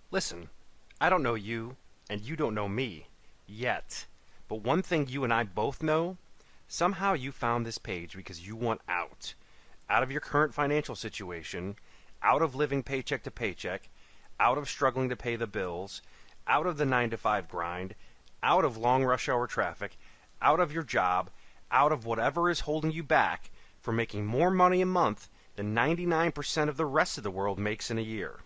Listen, I don't know you, and you don't know me, yet. But one thing you and I both know, somehow you found this page because you want out. Out of your current financial situation, out of living paycheck to paycheck, out of struggling to pay the bills, out of the 9 to 5 grind, out of long rush hour traffic, out of your job, out of whatever is holding you back from making more money a month than 99% of the rest of the world makes in a year.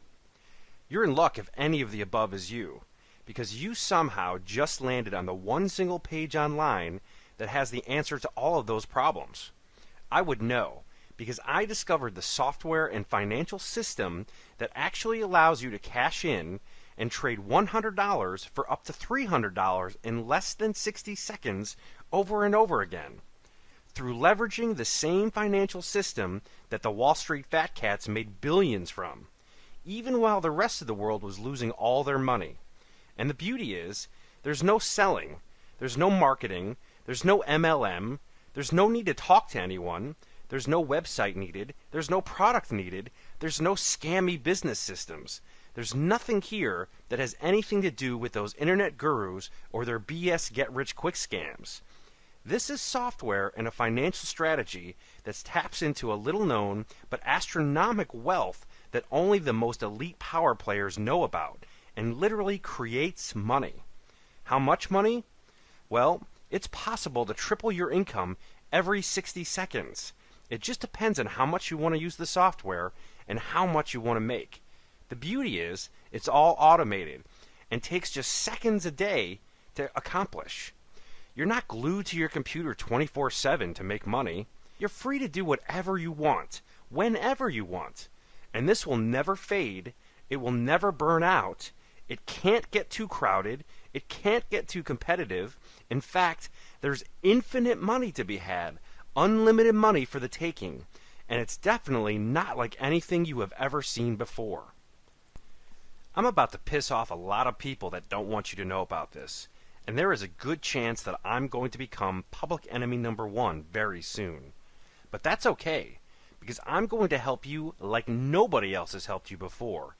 You're in luck if any of the above is you, because you somehow just landed on the one single page online that has the answer to all of those problems. I would know, because I discovered the software and financial system that actually allows you to cash in and trade $100 for up to $300 in less than 60 seconds over and over again. Through leveraging the same financial system that the Wall Street fat cats made billions from, even while the rest of the world was losing all their money. And the beauty is, there's no selling, there's no marketing, there's no MLM, there's no need to talk to anyone, there's no website needed, there's no product needed, there's no scammy business systems. There's nothing here that has anything to do with those internet gurus or their BS get-rich-quick scams. This is software and a financial strategy that taps into a little-known but astronomical wealth that only the most elite power players know about, and literally creates money. How much money? Well, it's possible to triple your income every 60 seconds. It just depends on how much you want to use the software and how much you want to make. The beauty is, it's all automated and takes just seconds a day to accomplish. You're not glued to your computer 24/7 to make money. You're free to do whatever you want, whenever you want. And this will never fade. It will never burn out. It can't get too crowded. It can't get too competitive. In fact, there's infinite money to be had, unlimited money for the taking, and it's definitely not like anything you have ever seen before. I'm about to piss off a lot of people that don't want you to know about this, and there is a good chance that I'm going to become public enemy number one very soon. But that's okay, because I'm going to help you like nobody else has helped you before.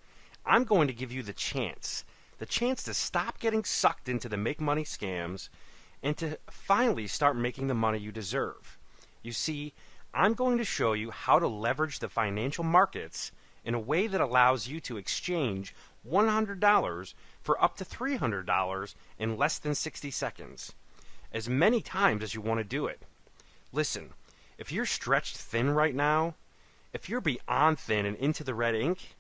I'm going to give you the chance to stop getting sucked into the make money scams and to finally start making the money you deserve. You see, I'm going to show you how to leverage the financial markets in a way that allows you to exchange $100 for up to $300 in less than 60 seconds, as many times as you want to do it. Listen, if you're stretched thin right now, if you're beyond thin and into the red ink,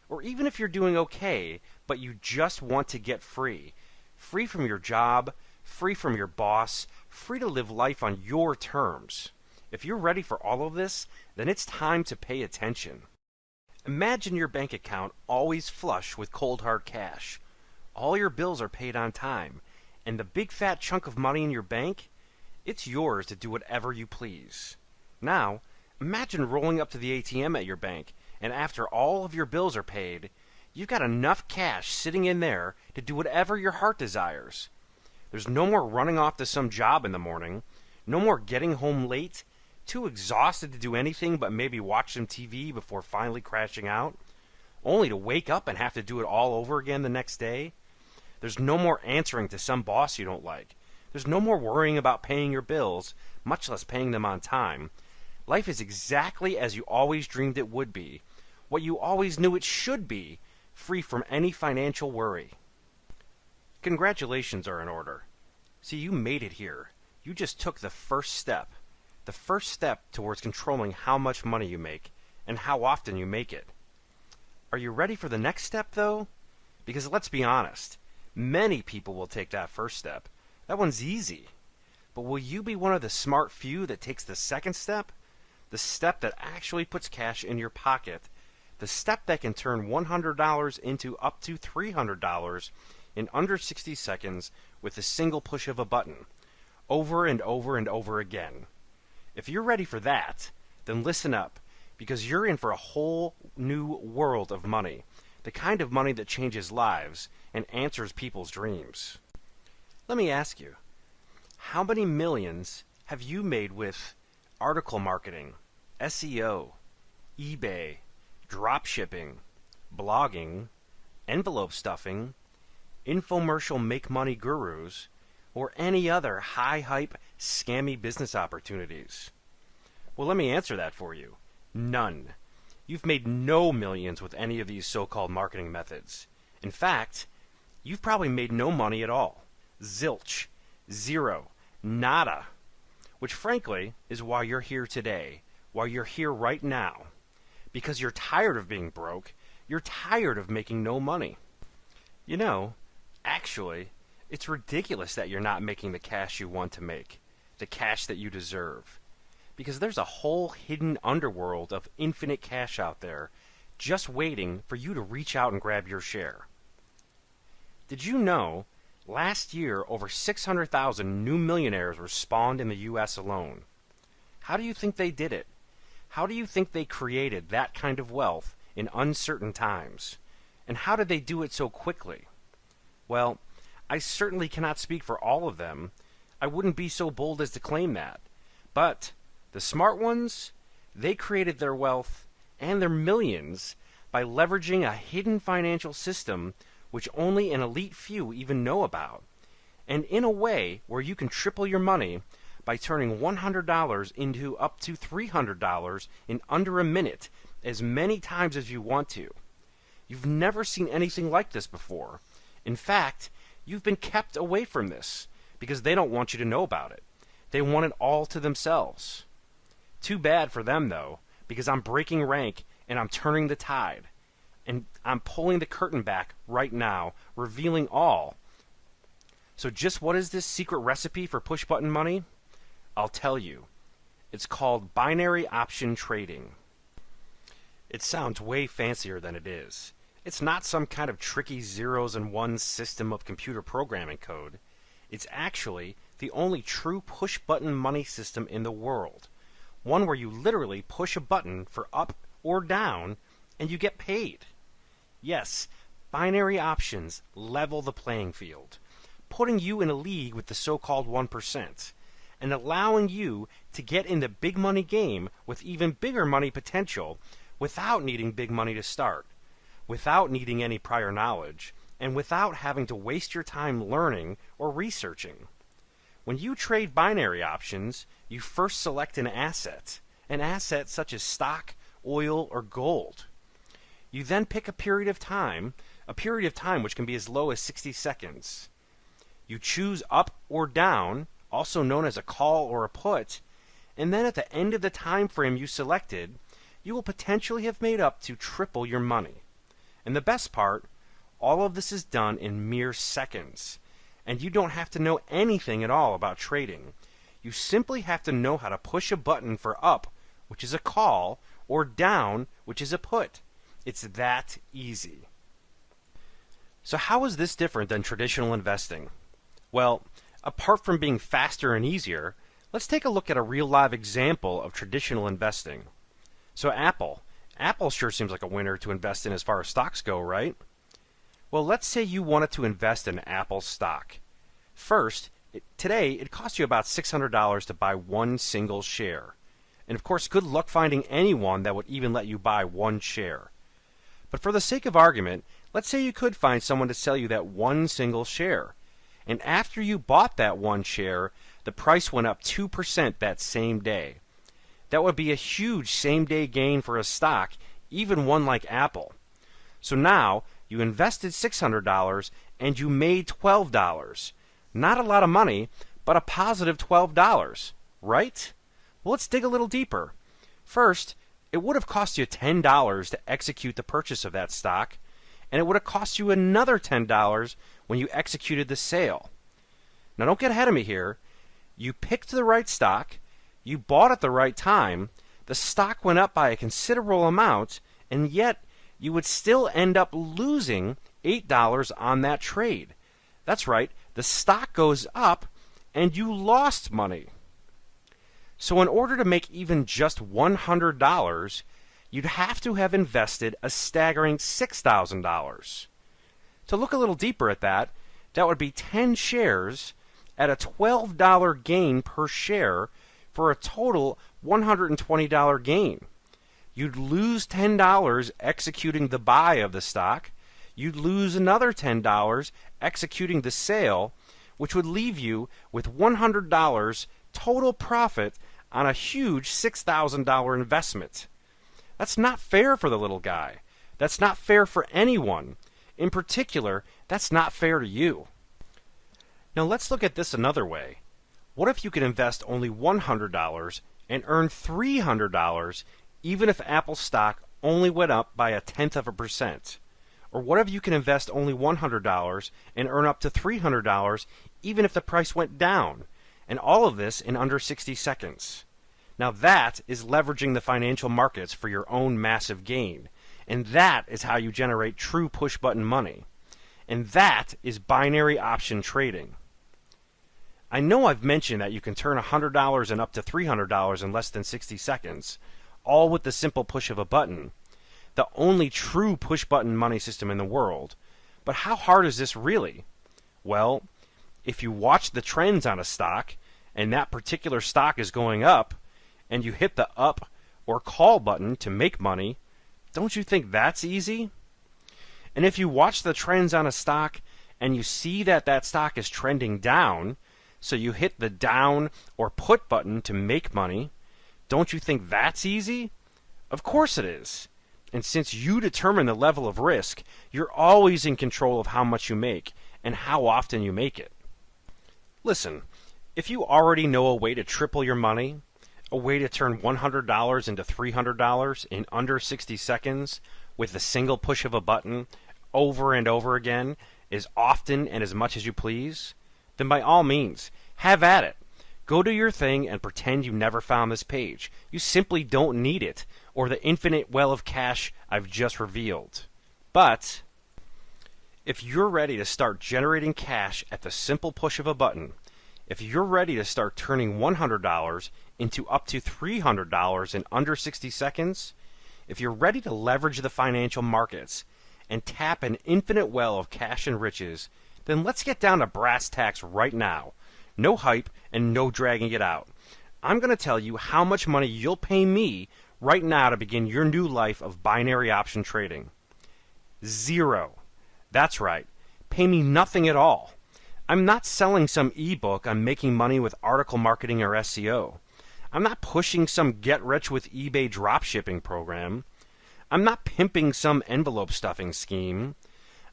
or even if you're doing okay, but you just want to get free from your job, free from your boss, free to live life on your terms. If you're ready for all of this, then it's time to pay attention. Imagine your bank account always flush with cold hard cash. All your bills are paid on time, and the big fat chunk of money in your bank, it's yours to do whatever you please. Now, imagine rolling up to the ATM at your bank, and after all of your bills are paid, you've got enough cash sitting in there to do whatever your heart desires. There's no more running off to some job in the morning, no more getting home late, too exhausted to do anything but maybe watch some TV before finally crashing out, only to wake up and have to do it all over again the next day. There's no more answering to some boss you don't like. There's no more worrying about paying your bills, much less paying them on time. Life is exactly as you always dreamed it would be, what you always knew it should be, free from any financial worry. Congratulations are in order. See, you made it here. You just took the first step towards controlling how much money you make and how often you make it. Are you ready for the next step, though? Because let's be honest, many people will take that first step. That one's easy. But will you be one of the smart few that takes the second step? The step that actually puts cash in your pocket. The step that can turn $100 into up to $300 in under 60 seconds with a single push of a button. Over and over and over again. If you're ready for that, then listen up, because you're in for a whole new world of money. The kind of money that changes lives and answers people's dreams. Let me ask you, how many millions have you made with article marketing, SEO, eBay, drop shipping, blogging, envelope stuffing, infomercial make money gurus, or any other high hype, scammy business opportunities? Well, let me answer that for you. None. You've made no millions with any of these so-called marketing methods. In fact, you've probably made no money at all. Zilch. Zero. Nada. Which frankly is why you're here today, why you're here right now. Because you're tired of being broke, you're tired of making no money. You know, actually, it's ridiculous that you're not making the cash you want to make, the cash that you deserve. Because there's a whole hidden underworld of infinite cash out there just waiting for you to reach out and grab your share. Did you know last year over 600,000 new millionaires were spawned in the U.S. alone? How do you think they did it? How do you think they created that kind of wealth in uncertain times? And how did they do it so quickly? Well, I certainly cannot speak for all of them. I wouldn't be so bold as to claim that. But the smart ones, they created their wealth and their millions by leveraging a hidden financial system which only an elite few even know about, and in a way where you can triple your money by turning $100 into up to $300 in under a minute, as many times as you want to. You've never seen anything like this before. In fact, you've been kept away from this because they don't want you to know about it. They want it all to themselves. Too bad for them, though, because I'm breaking rank and I'm turning the tide. And I'm pulling the curtain back right now, revealing all. So just what is this secret recipe for push-button money? I'll tell you. It's called binary option trading. It sounds way fancier than it is. It's not some kind of tricky zeros and ones system of computer programming code. It's actually the only true push-button money system in the world. One where you literally push a button for up or down and you get paid. Yes, binary options level the playing field, putting you in a league with the so-called 1%, and allowing you to get in the big money game with even bigger money potential without needing big money to start, without needing any prior knowledge, and without having to waste your time learning or researching. When you trade binary options, you first select an asset such as stock, oil, or gold. You then pick a period of time which can be as low as 60 seconds. You choose up or down, also known as a call or a put, and then at the end of the time frame you selected, you will potentially have made up to triple your money. And the best part, all of this is done in mere seconds, and you don't have to know anything at all about trading. You simply have to know how to push a button for up, which is a call, or down, which is a put. It's that easy. So how is this different than traditional investing? Well, apart from being faster and easier, let's take a look at a real live example of traditional investing. So Apple sure seems like a winner to invest in as far as stocks go, right? Well, let's say you wanted to invest in Apple stock. First, today it costs you about $600 to buy one single share. And of course, good luck finding anyone that would even let you buy one share. But for the sake of argument, let's say you could find someone to sell you that one single share. And after you bought that one share, the price went up 2% that same day. That would be a huge same-day gain for a stock, even one like Apple. So now, you invested $600 and you made $12. Not a lot of money, but a positive $12, right? Well, let's dig a little deeper. First, it would have cost you $10 to execute the purchase of that stock, and it would have cost you another $10 when you executed the sale. Now, don't get ahead of me here. You picked the right stock, you bought at the right time, the stock went up by a considerable amount, and yet you would still end up losing $8 on that trade. That's right, the stock goes up, and you lost money. So in order to make even just $100, you'd have to have invested a staggering $6,000. To look a little deeper at that, that would be 10 shares at a $12 gain per share for a total $120 gain. You'd lose $10 executing the buy of the stock. you'd lose another $10 executing the sale, which would leave you with $100 total profit on a huge $6,000 investment. That's not fair for the little guy. That's not fair for anyone. In particular, that's not fair to you. Now let's look at this another way. What if you could invest only $100 and earn $300 even if Apple stock only went up by 0.1%? Or what if you can invest only $100 and earn up to $300 even if the price went down? And all of this in under 60 seconds. Now that is leveraging the financial markets for your own massive gain. And that is how you generate true push-button money. And that is binary option trading. I know I've mentioned that you can turn $100 and up to $300 in less than 60 seconds, all with the simple push of a button. The only true push-button money system in the world. But how hard is this really? Well, if you watch the trends on a stock, and that particular stock is going up, and you hit the up or call button to make money, don't you think that's easy? And if you watch the trends on a stock, and you see that that stock is trending down, so you hit the down or put button to make money, don't you think that's easy? Of course it is. And since you determine the level of risk, you're always in control of how much you make and how often you make it. Listen, if you already know a way to triple your money, a way to turn $100 into $300 in under 60 seconds with the single push of a button over and over again, as often and as much as you please, then by all means, have at it. Go do your thing and pretend you never found this page. You simply don't need it, or the infinite well of cash I've just revealed. But if you're ready to start generating cash at the simple push of a button, if you're ready to start turning $100 into up to $300 in under 60 seconds, if you're ready to leverage the financial markets and tap an infinite well of cash and riches, then let's get down to brass tacks right now. No hype and no dragging it out. I'm going to tell you how much money you'll pay me right now to begin your new life of binary option trading. 0. That's right. Pay me nothing at all. I'm not selling some ebook on making money with article marketing or SEO. I'm not pushing some get-rich-with-eBay dropshipping program. I'm not pimping some envelope stuffing scheme.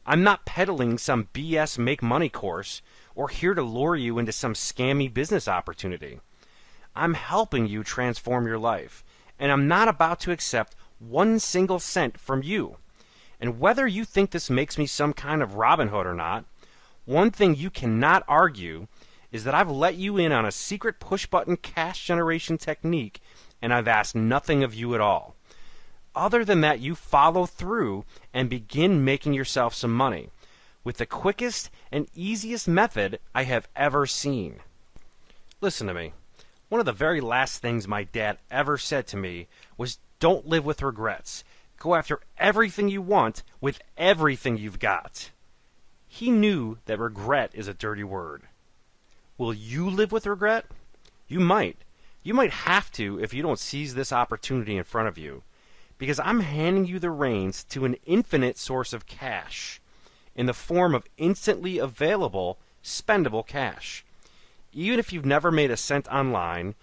I'm not peddling some BS make-money course or here to lure you into some scammy business opportunity. I'm helping you transform your life, and I'm not about to accept 1 single cent from you. And whether you think this makes me some kind of Robin Hood or not, one thing you cannot argue is that I've let you in on a secret push-button cash generation technique, and I've asked nothing of you at all. Other than that, you follow through and begin making yourself some money with the quickest and easiest method I have ever seen. Listen to me. One of the very last things my dad ever said to me was, don't live with regrets. Go after everything you want with everything you've got. He knew that regret is a dirty word. Will you live with regret? You might. You might have to if you don't seize this opportunity in front of you, because I'm handing you the reins to an infinite source of cash in the form of instantly available, spendable cash. Even if you've never made a cent online,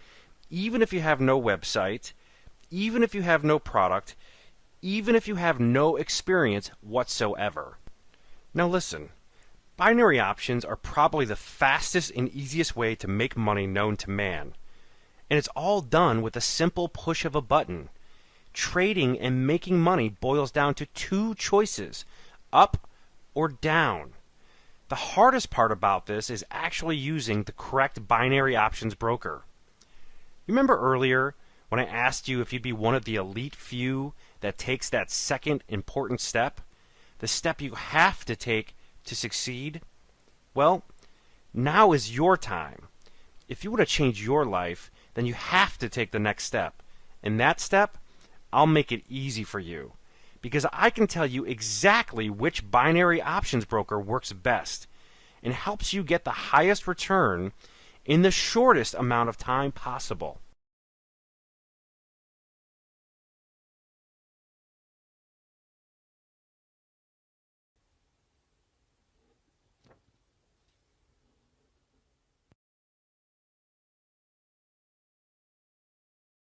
even if you have no website, even if you have no product, even if you have no experience whatsoever. Now listen, binary options are probably the fastest and easiest way to make money known to man. And it's all done with a simple push of a button. Trading and making money boils down to 2 choices, up or down. The hardest part about this is actually using the correct binary options broker. You remember earlier when I asked you if you'd be one of the elite few that takes that second important step? The step you have to take to succeed? Well, now is your time. If you want to change your life, then you have to take the next step. And that step, I'll make it easy for you, because I can tell you exactly which binary options broker works best and helps you get the highest return in the shortest amount of time possible.